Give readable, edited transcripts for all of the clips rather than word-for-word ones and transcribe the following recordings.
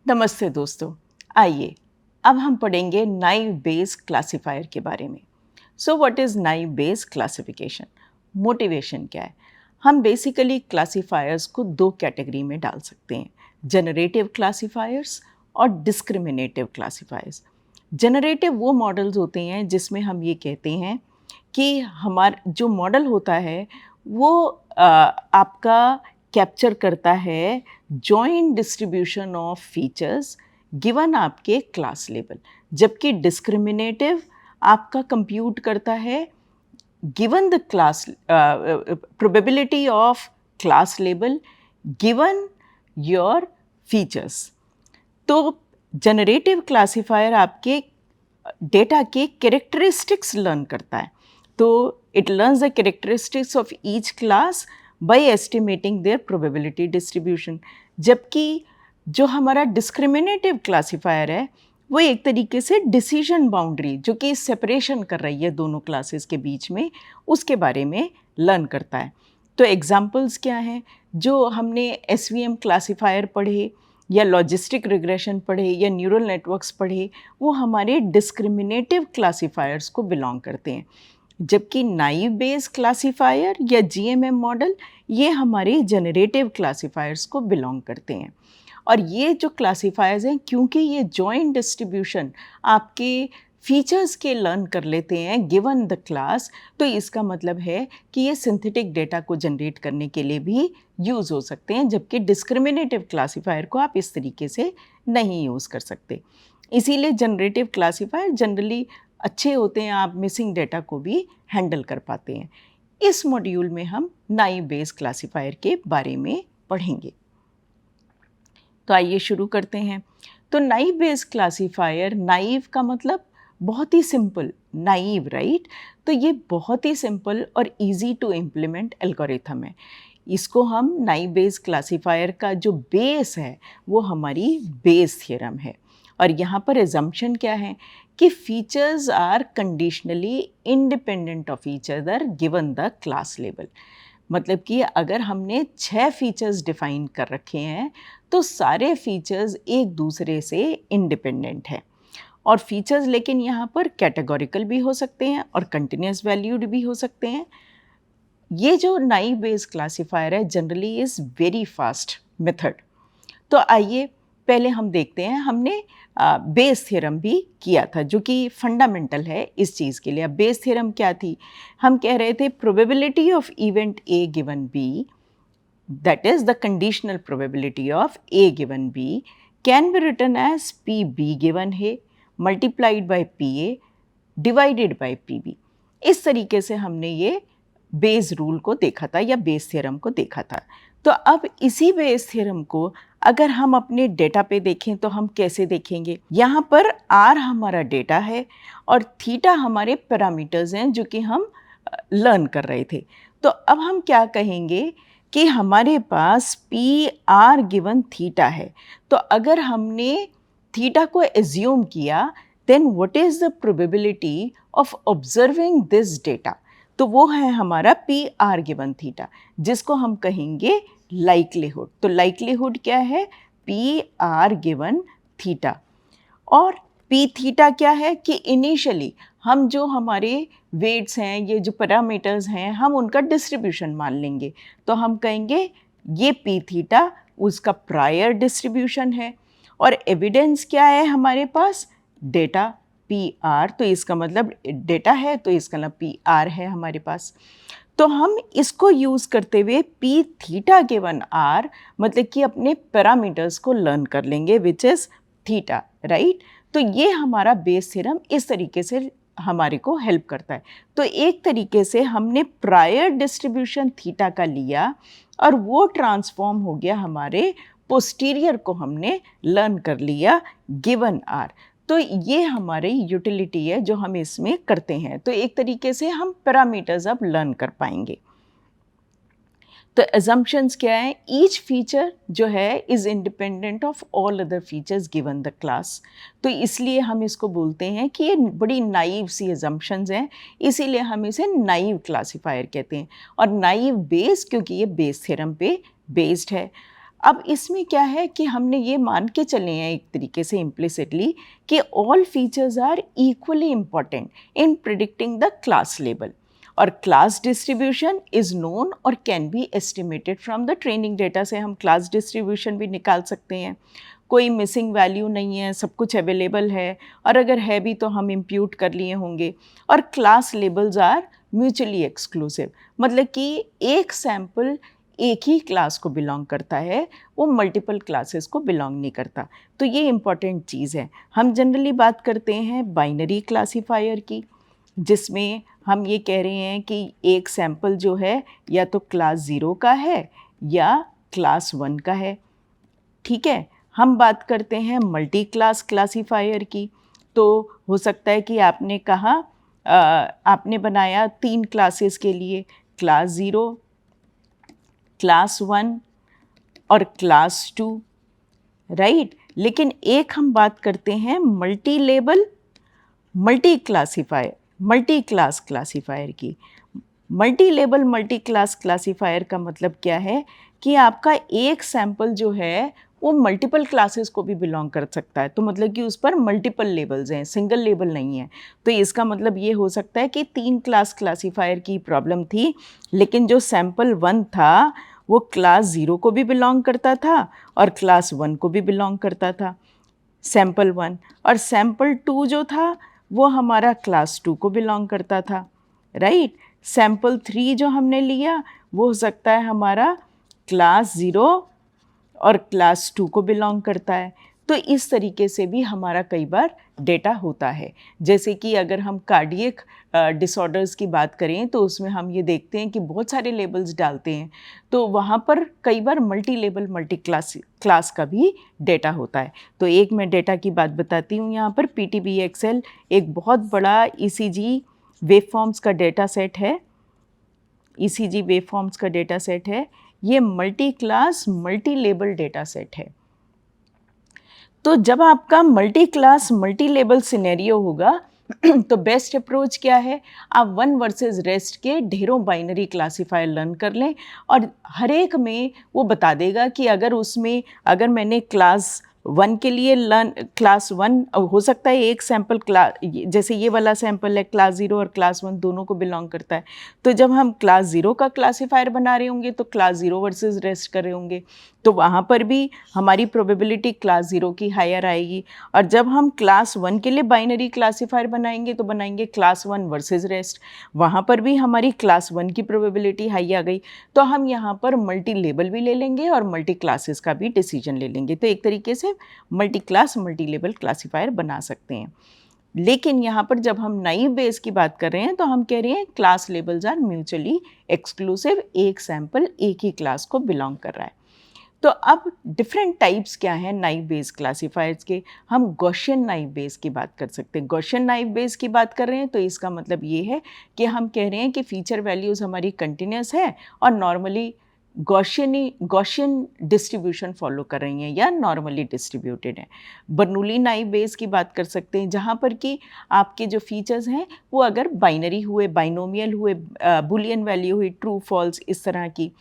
नमस्ते दोस्तों। आइए अब हम पढ़ेंगे नाइव बेस क्लासिफायर के बारे में। So what is naive base classification? Motivation क्या है? हम बेसिकली क्लासिफायर्स को दो कैटेगरी में डाल सकते हैं, जनरेटिव क्लासिफायर्स और डिस्क्रिमिनेटिव क्लासिफायर्स। जनरेटिव वो मॉडल्स होते हैं जिसमें हम ये कहते हैं कि हमारा जो मॉडल होता है वो आपका कैप्चर करता है joint distribution of features given आपके क्लास लेवल, जबकि डिस्क्रिमिनेटिव आपका कंप्यूट करता है given the class probability of class level given your features. तो जनरेटिव क्लासिफायर आपके डेटा के कैरेक्टरिस्टिक्स लर्न करता है। तो it learns the characteristics of each class by estimating their probability distribution. जबकि जो हमारा डिस्क्रिमिनेटिव क्लासिफायर है वो एक तरीके से डिसीजन बाउंड्री, जो कि सेपरेशन कर रही है दोनों क्लासेस के बीच में, उसके बारे में लर्न करता है। तो एग्जांपल्स क्या हैं? जो हमने एसवीएम क्लासिफायर पढ़े या लॉजिस्टिक रिग्रेशन पढ़े या न्यूरल नेटवर्क्स पढ़े, वो हमारे डिस्क्रिमिनेटिव क्लासिफायर्स को बिलोंग करते हैं। जबकि नाइव बेस क्लासिफायर या जीएमएम मॉडल ये हमारे जनरेटिव क्लासिफायर्स को बिलोंग करते हैं। और ये जो क्लासिफायर्स हैं, क्योंकि ये जॉइंट डिस्ट्रीब्यूशन आपके फीचर्स के लर्न कर लेते हैं गिवन द क्लास, तो इसका मतलब है कि ये सिंथेटिक डेटा को जनरेट करने के लिए भी यूज़ हो सकते हैं, जबकि डिस्क्रिमिनेटिव क्लासिफायर को आप इस तरीके से नहीं यूज़ कर सकते। इसीलिए जनरेटिव क्लासिफायर जनरली अच्छे होते हैं, आप मिसिंग डेटा को भी हैंडल कर पाते हैं। इस मॉड्यूल में हम नाइव बेस क्लासिफायर के बारे में पढ़ेंगे। तो आइए शुरू करते हैं। तो नाइव बेस क्लासिफायर, नाइव का मतलब बहुत ही सिंपल, नाइव, राइट? तो ये बहुत ही सिंपल और इजी टू इम्प्लीमेंट एल्गोरिथम है। इसको हम नाइव बेस क्लासिफायर का जो बेस है वो हमारी बेस थ्योरम है। और यहाँ पर एजम्पशन क्या है कि features are conditionally independent of each other given the class level. मतलब कि अगर हमने 6 फीचर्स डिफाइन कर रखे हैं तो सारे फीचर्स एक दूसरे से इंडिपेंडेंट हैं। और फीचर्स लेकिन यहाँ पर कैटेगोरिकल भी हो सकते हैं और कंटिन्यूस वैल्यूड भी हो सकते हैं। ये जो नाइव बेस क्लासिफायर है generally is very fast method. तो आइए पहले हम देखते हैं, हमने बेस थ्योरम भी किया था जो कि फंडामेंटल है इस चीज़ के लिए। अब बेस थ्योरम क्या थी? हम कह रहे थे probability of event A given B, that is the conditional probability of A given B, can be written as PB given A multiplied by PA divided by PB। इस तरीके से हमने ये बेस रूल को देखा था या बेस थ्योरम को देखा था। तो अब इसी बेस थ्योरम को अगर हम अपने डेटा पे देखें तो हम कैसे देखेंगे? यहाँ पर R हमारा डेटा है और थीटा हमारे पैरामीटर्स हैं जो कि हम लर्न कर रहे थे। तो अब हम क्या कहेंगे कि हमारे पास पी आर गिवन थीटा है। तो अगर हमने थीटा को एज्यूम किया, then what is the probability of observing this data? तो वो है हमारा पी आर गिवन थीटा, जिसको हम कहेंगे लाइक्लीहुड। तो लाइक्लीहुड क्या है? P R given theta. और पी थीटा क्या है कि इनिशियली हम जो हमारे वेट्स हैं, ये जो पैरामीटर्स हैं, हम उनका डिस्ट्रीब्यूशन मान लेंगे। तो हम कहेंगे ये पी थीटा उसका प्रायर डिस्ट्रीब्यूशन है। और एविडेंस क्या है हमारे पास? Data P R. तो इसका मतलब डेटा है तो इसका मतलब पी आर है हमारे पास। तो हम इसको यूज़ करते हुए पी थीटा गिवन आर मतलब कि अपने पैरामीटर्स को लर्न कर लेंगे विच इज़ थीटा, राइट? तो ये हमारा बेस थ्योरम इस तरीके से हमारे को हेल्प करता है। तो एक तरीके से हमने प्रायर डिस्ट्रीब्यूशन थीटा का लिया और वो ट्रांसफॉर्म हो गया हमारे पोस्टीरियर को हमने लर्न कर लिया गिवन आर। तो ये हमारी यूटिलिटी है जो हम इसमें करते हैं। तो एक तरीके से हम पैरामीटर्स अब लर्न कर पाएंगे। तो assumptions क्या है? ईच फीचर जो है is independent of all other features given the class. तो इसलिए हम इसको बोलते हैं कि ये बड़ी नाइव सी assumptions हैं, इसीलिए हम इसे नाइव क्लासिफायर कहते हैं। और नाइव बेस क्योंकि ये बेस थ्योरम पे बेस्ड है। अब इसमें क्या है कि हमने ये मान के चले हैं एक तरीके से इम्प्लिसिटली कि all features are equally important in predicting the class label, और क्लास डिस्ट्रीब्यूशन इज़ नोन और can be estimated from the training data से हम क्लास डिस्ट्रीब्यूशन भी निकाल सकते हैं। कोई मिसिंग वैल्यू नहीं है, सब कुछ अवेलेबल है, और अगर है भी तो हम इम्प्यूट कर लिए होंगे। और class labels are mutually exclusive, मतलब कि एक सैम्पल एक ही क्लास को बिलोंग करता है, वो मल्टीपल क्लासेस को बिलोंग नहीं करता। तो ये इम्पॉर्टेंट चीज़ है। हम जनरली बात करते हैं बाइनरी क्लासीफायर की, जिसमें हम ये कह रहे हैं कि एक सैम्पल जो है या तो क्लास 0 का है या क्लास 1 का है। ठीक है, हम बात करते हैं मल्टी क्लास क्लासीफायर की। तो हो सकता है कि आपने कहा आपने बनाया 3 क्लासेस के लिए, क्लास 0, क्लास 1 और क्लास 2, राइट। लेकिन एक हम बात करते हैं multi label multi class classifier की। Multi label multi class classifier का मतलब क्या है कि आपका एक सैम्पल जो है वो मल्टीपल क्लासेस को भी बिलोंग कर सकता है। तो मतलब कि उस पर मल्टीपल लेबल्स हैं, सिंगल लेबल नहीं है। तो इसका मतलब ये हो सकता है कि 3 क्लास क्लासीफायर की प्रॉब्लम थी, लेकिन जो सैम्पल 1 था वो क्लास 0 को भी बिलोंग करता था और क्लास 1 को भी बिलोंग करता था, सैम्पल 1। और सैम्पल 2 जो था वो हमारा क्लास 2 को बिलोंग करता था, राइट। सैम्पल 3 जो हमने लिया वो हो सकता है हमारा क्लास 0 और क्लास 2 को बिलोंग करता है। तो इस तरीके से भी हमारा कई बार डेटा होता है। जैसे कि अगर हम कार्डियक डिसऑर्डर्स की बात करें तो उसमें हम ये देखते हैं कि बहुत सारे लेबल्स डालते हैं, तो वहाँ पर कई बार मल्टी लेबल मल्टी क्लास का भी डेटा होता है। तो एक मैं डेटा की बात बताती हूँ यहाँ पर। PTBXL एक बहुत बड़ा ECG वेवफॉर्म्स का डेटा सेट है, ECG वेवफॉर्म्स का डेटा सेट है। ये multi class multi label data set है। तो जब आपका multi class multi label scenario होगा तो बेस्ट अप्रोच क्या है, आप वन वर्सेस रेस्ट के ढेरों बाइनरी क्लासीफायर लर्न कर लें, और हर एक में वो बता देगा कि अगर मैंने क्लास 1 के लिए क्लास 1 हो सकता है एक सैम्पल जैसे ये वाला सैम्पल है क्लास 0 और क्लास 1 दोनों को बिलोंग करता है। तो जब हम क्लास 0 का क्लासीफायर बना रहे होंगे तो क्लास 0 वर्सेस रेस्ट कर रहे होंगे, तो वहाँ पर भी हमारी प्रोबेबिलिटी क्लास 0 की हायर आएगी। और जब हम क्लास 1 के लिए बाइनरी क्लासीफायर बनाएंगे तो बनाएंगे क्लास 1 वर्सेस रेस्ट, वहाँ पर भी हमारी क्लास 1 की प्रोबेबिलिटी हाई आ गई। तो हम यहाँ पर मल्टी लेबल भी ले लेंगे और मल्टी क्लासेस का भी डिसीजन ले लेंगे। तो एक तरीके से multi class multi label classifier बना सकते हैं। लेकिन यहाँ पर जब हम नाइव बेस की बात कर रहे हैं तो हम कह रहे हैं class labels are mutually exclusive, एक सैम्पल एक ही क्लास को बिलोंग कर रहा है। तो अब डिफरेंट टाइप्स क्या हैं नाइव बेस क्लासीफायर्स के। हम गॉसियन नाइव बेस की बात कर सकते हैं। गॉसियन नाइव बेस की बात कर रहे हैं तो इसका मतलब ये है कि हम कह रहे हैं कि फीचर वैल्यूज़ हमारी कंटिन्यूस है और नॉर्मली गॉसियन डिस्ट्रीब्यूशन फॉलो कर रही हैं या नॉर्मली डिस्ट्रीब्यूटेड है। बर्नूली नाइव बेस की बात कर सकते हैं, जहाँ पर कि आपके जो फीचर्स हैं वो अगर बाइनरी हुए, बाइनोमियल हुए, बुलियन वैल्यू हुई, ट्रू फॉल्स, इस तरह की,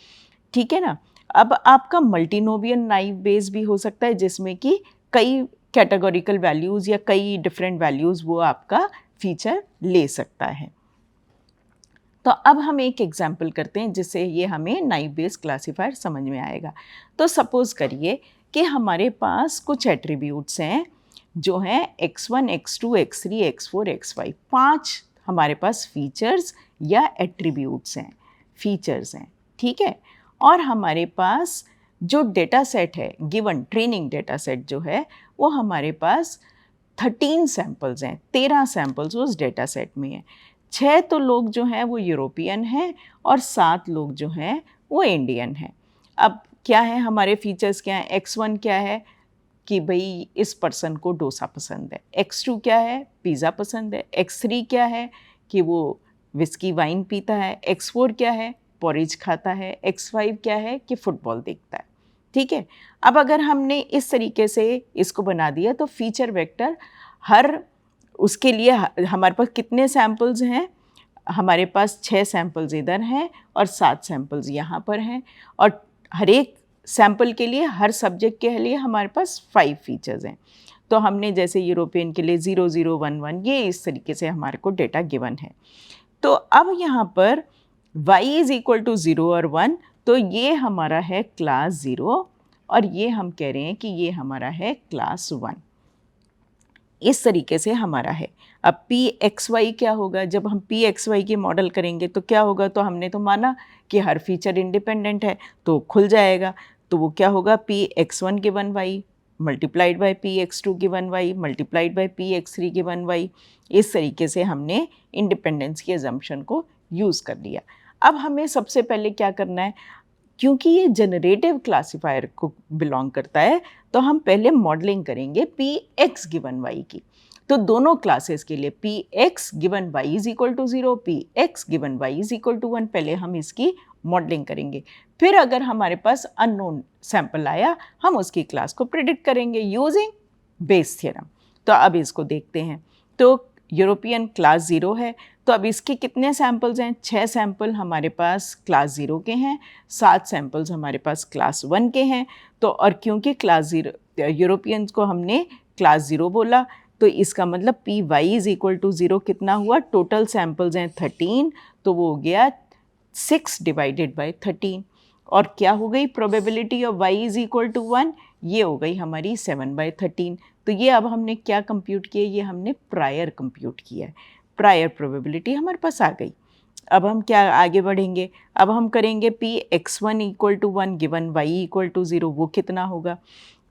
ठीक है ना। अब आपका मल्टीनोमियल नाइव बेस भी हो सकता है जिसमें कि कई कैटेगोरिकल वैल्यूज़ या कई डिफरेंट वैल्यूज़ वो आपका फीचर ले सकता है। तो अब हम एक एग्जाम्पल करते हैं जिससे ये हमें नाइव बेस क्लासीफायर समझ में आएगा। तो सपोज़ करिए कि हमारे पास कुछ एट्रीब्यूट्स हैं जो हैं x1, x2, x3, x4, x5, 5 हमारे पास फीचर्स या एट्रीब्यूट्स हैं, फीचर्स हैं, ठीक है। और हमारे पास जो डेटा सेट है, गिवन ट्रेनिंग डेटा सेट जो है वो हमारे पास 13 सैम्पल्स हैं, 13 सैम्पल्स उस डेटा सेट में हैं। 6 तो लोग जो हैं वो यूरोपियन हैं और 7 लोग जो हैं वो इंडियन हैं। अब क्या है हमारे फीचर्स, क्या है, x1 क्या है कि भाई इस पर्सन को डोसा पसंद है, x2 क्या है, पिज़्ज़ा पसंद है, x3 क्या है कि वो विस्की वाइन पीता है, x4 क्या है, पॉरेज खाता है, x5 क्या है कि फुटबॉल देखता है, ठीक है। अब अगर हमने इस तरीके से इसको बना दिया तो फीचर वेक्टर हर उसके लिए हमारे पास कितने सैम्पल्स हैं, हमारे पास 6 सैम्पल्स इधर हैं और 7 सैम्पल्स यहाँ पर हैं, और हर एक सैम्पल के लिए, हर सब्जेक्ट के लिए हमारे पास 5 फीचर्स हैं। तो हमने जैसे यूरोपियन के लिए 0 0 1 1, ये इस तरीके से हमारे को डेटा गिवन है। तो अब यहाँ पर y इज़ इक्वल टू 0 और 1, तो ये हमारा है क्लास 0 और ये हम कह रहे हैं कि ये हमारा है क्लास 1। इस तरीके से हमारा है। अब पी एक्स वाई क्या होगा? जब हम पी एक्स वाई की मॉडल करेंगे तो क्या होगा? तो हमने तो माना कि हर फीचर इंडिपेंडेंट है तो खुल जाएगा। तो वो क्या होगा? P X one given Y multiplied by P X two given Y multiplied by P X three given Y. इस तरीके से हमने इंडिपेंडेंस की अजम्पशन को यूज़ कर लिया। अब हमें सबसे पहले क्या करना है, क्योंकि ये जनरेटिव क्लासिफायर को बिलोंग करता है, तो हम पहले मॉडलिंग करेंगे पी एक्स गिवन वाई की। तो दोनों क्लासेस के लिए P X given Y is equal to 0, P X given Y is equal to 1, पहले हम इसकी मॉडलिंग करेंगे। फिर अगर हमारे पास अननोन सैंपल आया, हम उसकी क्लास को प्रिडिक्ट करेंगे यूजिंग बेस थ्योरम। तो अब इसको देखते हैं। तो यूरोपियन क्लास 0 है, तो अब इसके कितने सैम्पल्स हैं? 6 सैम्पल हमारे पास क्लास 0 के हैं, 7 सैम्पल्स हमारे पास क्लास 1 के हैं। तो और क्योंकि क्लास 0 यूरोपियंस को हमने क्लास 0 बोला, तो इसका मतलब P Y is equal to 0 कितना हुआ? टोटल सैम्पल्स हैं 13, तो वो हो गया 6 डिवाइडेड बाई 13। और क्या हो गई? Probability of y is equal to 1, ये हो गई हमारी 7/13। तो ये अब हमने क्या कंप्यूट किया? ये हमने प्रायर कंप्यूट किया है। प्रायर प्रोबेबिलिटी हमारे पास आ गई। अब हम क्या आगे बढ़ेंगे? अब हम करेंगे P X one equal to 1 given Y equal to 0, वो कितना होगा?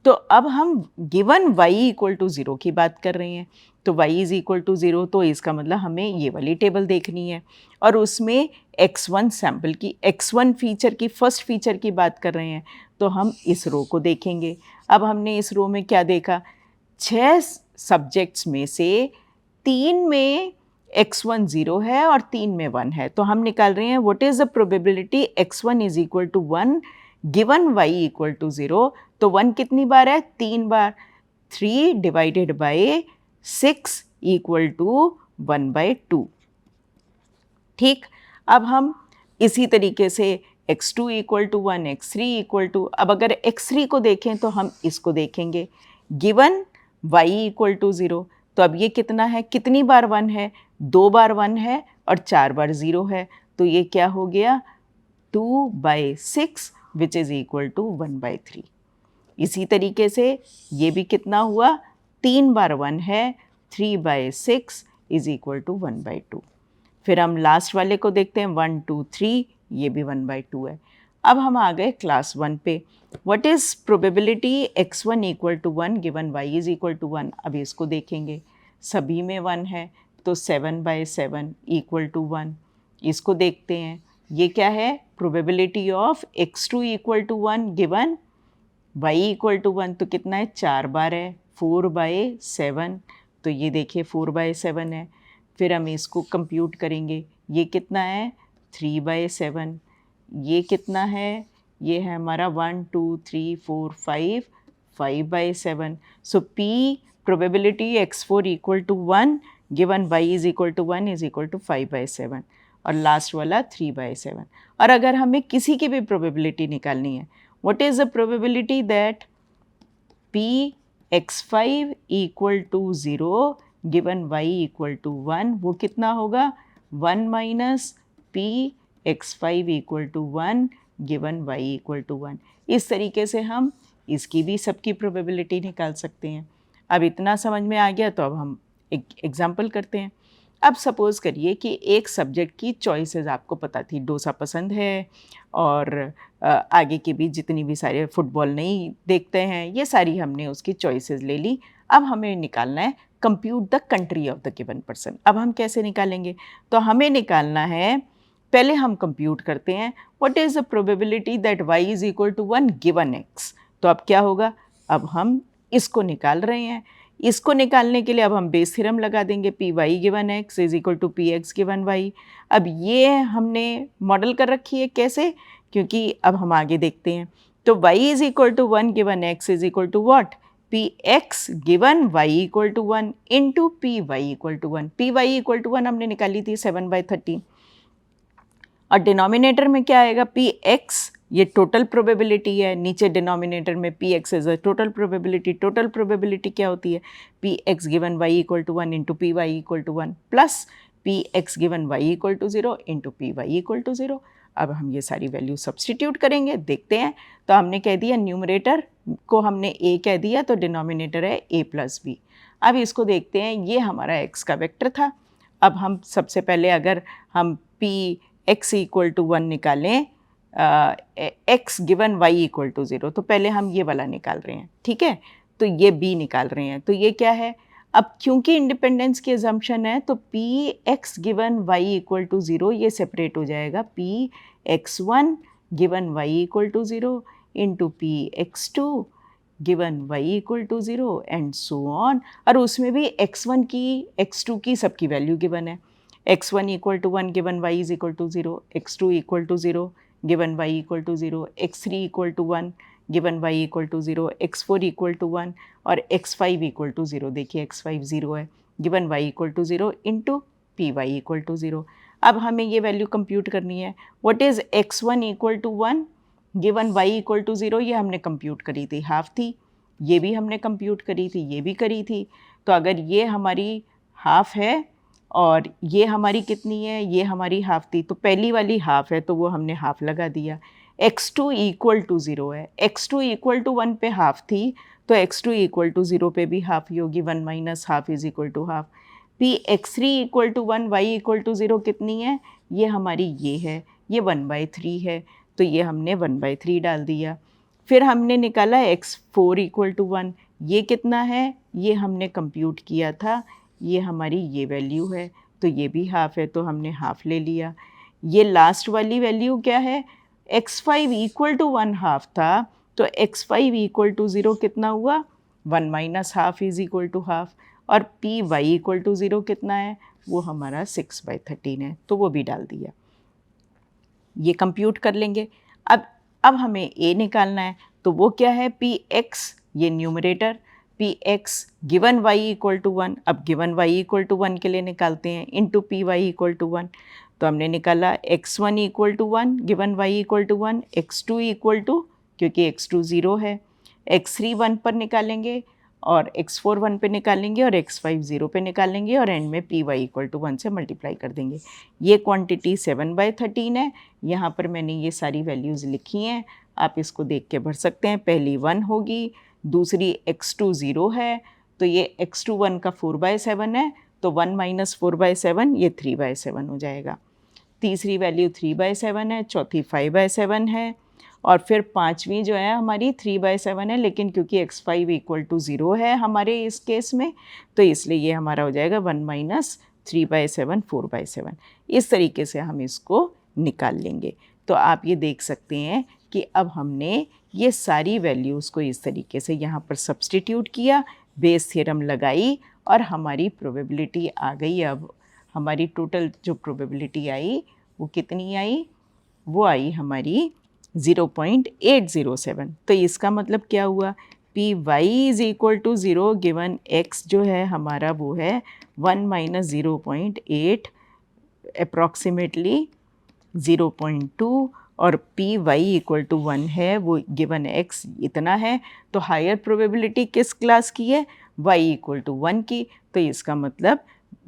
तो अब हम गिवन y इक्वल टू 0 की बात कर रहे हैं, तो y इज़ इक्वल टू 0, तो इसका मतलब हमें ये वाली टेबल देखनी है और उसमें x1 सैम्पल की, x1 फीचर की, फर्स्ट फीचर की बात कर रहे हैं, तो हम इस रो को देखेंगे। अब हमने इस रो में क्या देखा? 6 सब्जेक्ट्स में से 3 में x1 0 है और 3 में 1 है, तो हम निकाल रहे हैं what is the probability x1 is equal to 1 given y equal to 0। तो 1 कितनी बार है? 3 बार। 3 डिवाइडेड बाई 6 इक्वल टू 1/2। ठीक, अब हम इसी तरीके से x2 equal to 1, x3 equal to, अब अगर x3 को देखें तो हम इसको देखेंगे गिवन y इक्वल टू 0। तो अब ये कितना है? कितनी बार 1 है? 2 बार 1 है और 4 बार 0 है, तो ये क्या हो गया? 2/6 विच इज़ इक्वल टू 1/3। इसी तरीके से ये भी कितना हुआ? 3 बार 1 है, 3/6 इज़ इक्वल टू 1/2। फिर हम लास्ट वाले को देखते हैं 1 2 3, ये भी 1/2 है। अब हम आ गए क्लास 1 पे। What is probability x1 equal to 1 given y is equal to 1? अब इसको देखेंगे, सभी में 1 है, तो 7/7 इक्वल टू 1। इसको देखते हैं, ये क्या है? Probability of x2 equal to 1 given y equal to 1, तो कितना है? 4 बार है, 4/7, तो ये देखिए 4/7 है। फिर हम इसको कंप्यूट करेंगे, ये कितना है? 3/7। ये कितना है? ये है हमारा 1 2 3 4 5, 5/7। So p probability x4 equal to 1 given y is equal to 1 is equal to 5/7 और लास्ट वाला 3/7। और अगर हमें किसी की भी प्रोबेबिलिटी निकालनी है, what is the probability that p x5 equal to 0 given y equal to 1, वो कितना होगा? 1 minus p x5 equal to 1 given y equal to 1। इस तरीके से हम इसकी भी सबकी प्रोबेबिलिटी निकाल सकते हैं। अब इतना समझ में आ गया, तो अब हम एक एग्जाम्पल करते हैं। अब सपोज़ करिए कि एक सब्जेक्ट की चॉइसेस आपको पता थी, डोसा पसंद है और आगे की भी जितनी भी सारे फुटबॉल नहीं देखते हैं, ये सारी हमने उसकी चॉइसेस ले ली। अब हमें निकालना है compute the country of the given person. अब हम कैसे निकालेंगे? तो हमें निकालना है, पहले हम कंप्यूट करते हैं what is the probability that y is equal to 1 given x। तो अब क्या होगा? अब हम इसको निकाल रहे हैं। इसको निकालने के लिए अब हम बेस थ्योरम लगा देंगे, P Y given X is equal to P X given Y. अब ये हमने मॉडल कर रखी है, कैसे? क्योंकि अब हम आगे देखते हैं। तो y is equal to 1 given x is equal to what? P X given Y equal to 1 into P Y equal to 1। P Y equal to 1 हमने निकाली थी 7/13 और डिनोमिनेटर में क्या आएगा? पी एक्स ये टोटल प्रोबेबिलिटी है, नीचे डिनोमिनेटर में P X is a total probability. Total probability क्या होती है? P X given Y equal to 1 into P Y equal to 1 plus P X given Y equal to 0 into P Y equal to 0। अब हम ये सारी value substitute करेंगे, देखते हैं। तो हमने कह दिया न्यूमरेटर को हमने ए कह दिया, तो डिनोमिनेटर है ए प्लस बी। अब इसको देखते हैं, ये हमारा एक्स का वेक्टर था। अब हम सबसे पहले अगर हम पी एक्स इक्वल टू 1 निकालें, X given Y equal to 0, तो पहले हम ये वाला निकाल रहे हैं, ठीक है। तो ये बी निकाल रहे हैं, तो ये क्या है? अब क्योंकि इंडिपेंडेंस की अजम्पशन है, तो P X given Y equal to 0 ये सेपरेट हो जाएगा। P X one given Y equal to 0 into P X two given Y equal to 0 and so on. और उसमें भी x1 की x2 की सबकी वैल्यू गिवन है। x1 equal to 1 given y is equal to 0, x2 equal to 0 given y equal to 0, x3 equal to 1 given y equal to 0, x4 equal to 1 और x5 equal to 0। देखिए x5 0 है, given y equal to 0 into P Y equal to 0। अब हमें ये value compute करनी है। What is x1 equal to 1 given y equal to 0, ये हमने कंप्यूट करी थी, हाफ थी। ये भी हमने कंप्यूट करी थी, ये भी करी थी। तो अगर ये हमारी हाफ है और ये हमारी कितनी है? ये हमारी हाफ थी, तो पहली वाली हाफ है तो वो हमने हाफ लगा दिया। x2 इक्वल टू 0 है, x2 इक्वल टू 1 पे हाफ थी, तो x2 इक्वल टू 0 पे भी हाफ ही होगी। 1 minus half is equal to half. P x3 equal to 1 y equal to 0 कितनी है? ये हमारी ये है, ये 1/3 है, तो ये हमने 1/3 डाल दिया। फिर हमने निकाला x4 इक्वल टू 1, ये कितना है? ये हमने कंप्यूट किया था, ये हमारी ये वैल्यू है, तो ये भी हाफ है, तो हमने हाफ ले लिया। ये लास्ट वाली वैल्यू क्या है? x5 इक्वल टू 1 हाफ था, तो x5 इक्वल टू 0 कितना हुआ? 1 minus half is equal to half. और पी वाई इक्वल टू 0 कितना है? वो हमारा 6/13 है, तो वो भी डाल दिया। ये कंप्यूट कर लेंगे। अब हमें a निकालना है, तो वो क्या है? पी एक्स, ये numerator, P X given Y equal to 1। अब गिवन वाई इक्वल टू 1 के लिए निकालते हैं, into P Y equal to 1। तो हमने निकाला x1 equal to 1 given y equal to 1, x2 equal to, क्योंकि x2 0 है, x3 1 पर निकालेंगे और x4 1 पे निकालेंगे और x5 0 पे निकालेंगे और एंड में पी वाई इक्वल टू 1 से मल्टीप्लाई कर देंगे। ये क्वांटिटी 7/13 है। यहाँ पर मैंने ये सारी वैल्यूज़ लिखी हैं, आप इसको देख के भर सकते हैं। पहली 1 होगी, दूसरी x2 0 है, तो ये x2 1 का 4/7 है, तो 1 माइनस 4/7 ये 3/7 हो जाएगा। तीसरी वैल्यू 3/7 है, चौथी 5/7 है, और फिर पांचवी जो है हमारी 3/7 है, लेकिन क्योंकि x5 इक्वल टू 0 है हमारे इस केस में, तो इसलिए ये हमारा हो जाएगा 1 माइनस 3/7 4/7। इस तरीके से हम इसको निकाल लेंगे। तो आप ये देख सकते हैं कि अब हमने ये सारी वैल्यूज़ को इस तरीके से यहाँ पर सब्सटीट्यूट किया, बेस थ्योरम लगाई और हमारी प्रोबेबिलिटी आ गई। अब हमारी टोटल जो प्रोबेबिलिटी आई वो कितनी आई? वो आई हमारी 0.807। तो इसका मतलब क्या हुआ? P Y is equal to 0 given X जो है हमारा वो है 1 माइनस 0.8 अप्रॉक्सीमेटली 0.2, और पी वाई इक्वल टू 1 है, वो गिवन एक्स इतना है। तो हायर प्रोबेबिलिटी किस क्लास की है? वाई इक्वल टू 1 की। तो इसका मतलब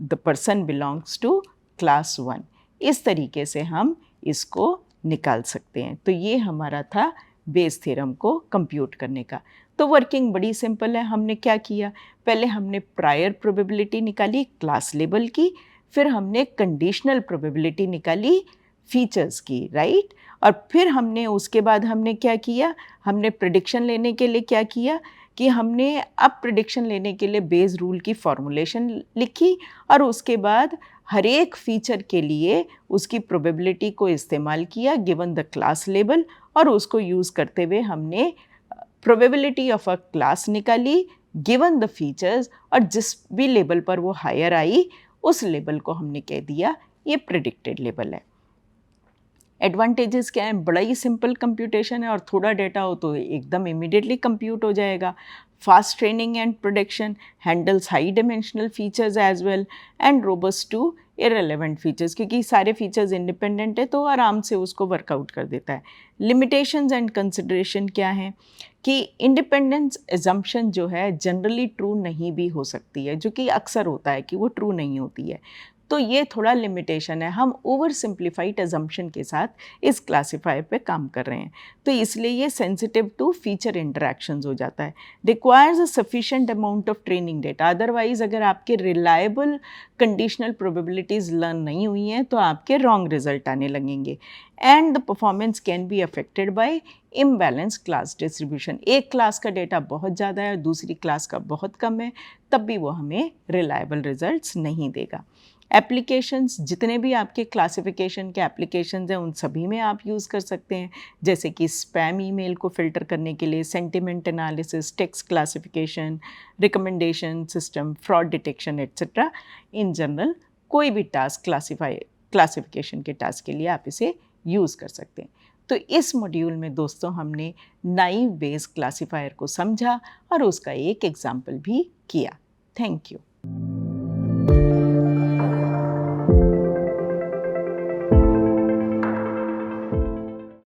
the person belongs to class 1। इस तरीके से हम इसको निकाल सकते हैं। तो ये हमारा था बेस थ्योरम को कंप्यूट करने का। तो वर्किंग बड़ी सिंपल है। हमने क्या किया? पहले हमने प्रायर प्रोबेबिलिटी निकाली क्लास लेवल की, फिर हमने कंडीशनल प्रोबेबिलिटी निकाली फीचर्स की, राइट। और फिर हमने उसके बाद हमने क्या किया? हमने प्रेडिक्शन लेने के लिए क्या किया कि हमने अब प्रेडिक्शन लेने के लिए बेस रूल की फॉर्मूलेशन लिखी, और उसके बाद हर एक फीचर के लिए उसकी प्रोबेबिलिटी को इस्तेमाल किया गिवन द क्लास लेवल, और उसको यूज़ करते हुए हमने प्रोबेबिलिटी ऑफ अ क्लास निकाली गिवन द फीचर्स, और जिस भी लेवल पर वो हायर आई उस लेवल को हमने कह दिया ये प्रेडिक्टेड लेवल है। एडवांटेजेस क्या हैं? बड़ा ही सिंपल कंप्यूटेशन है, और थोड़ा डेटा हो तो एकदम इमीडिएटली कंप्यूट हो जाएगा। fast training and prediction, handles high dimensional features as well, and robust to irrelevant features, क्योंकि सारे features independent है तो आराम से उसको वर्कआउट कर देता है. Limitations and consideration क्या हैं कि इंडिपेंडेंस एजम्पशन जो है जनरली ट्रू नहीं भी हो सकती है, जो कि अक्सर होता है कि वो ट्रू नहीं होती है. तो ये थोड़ा लिमिटेशन है, हम ओवर सिंप्लीफाइड एजम्पशन के साथ इस क्लासीफायर पे काम कर रहे हैं, तो इसलिए ये सेंसिटिव टू फीचर इंटरेक्शंस हो जाता है. Requires a sufficient amount of training data, otherwise अगर आपके रिलायबल कंडीशनल प्रोबेबिलिटीज़ लर्न नहीं हुई हैं तो आपके रॉन्ग रिजल्ट आने लगेंगे. And the performance can be affected by imbalance class distribution. एक क्लास का डेटा बहुत ज़्यादा है, दूसरी क्लास का बहुत कम है, तब भी वो हमें रिलायबल रिजल्ट्स नहीं देगा. एप्लीकेशंस, जितने भी आपके क्लासिफिकेशन के एप्लीकेशंस हैं उन सभी में आप यूज़ कर सकते हैं, जैसे कि स्पैम ईमेल को फ़िल्टर करने के लिए, sentiment analysis, text classification, recommendation system, fraud detection etcetera. In general कोई भी टास्क क्लासिफिकेशन के टास्क के लिए आप इसे यूज़ कर सकते हैं. तो इस मॉड्यूल में दोस्तों हमने नाइव बेस क्लासिफायर को समझा और उसका एक एग्जाम्पल भी किया. Thank you.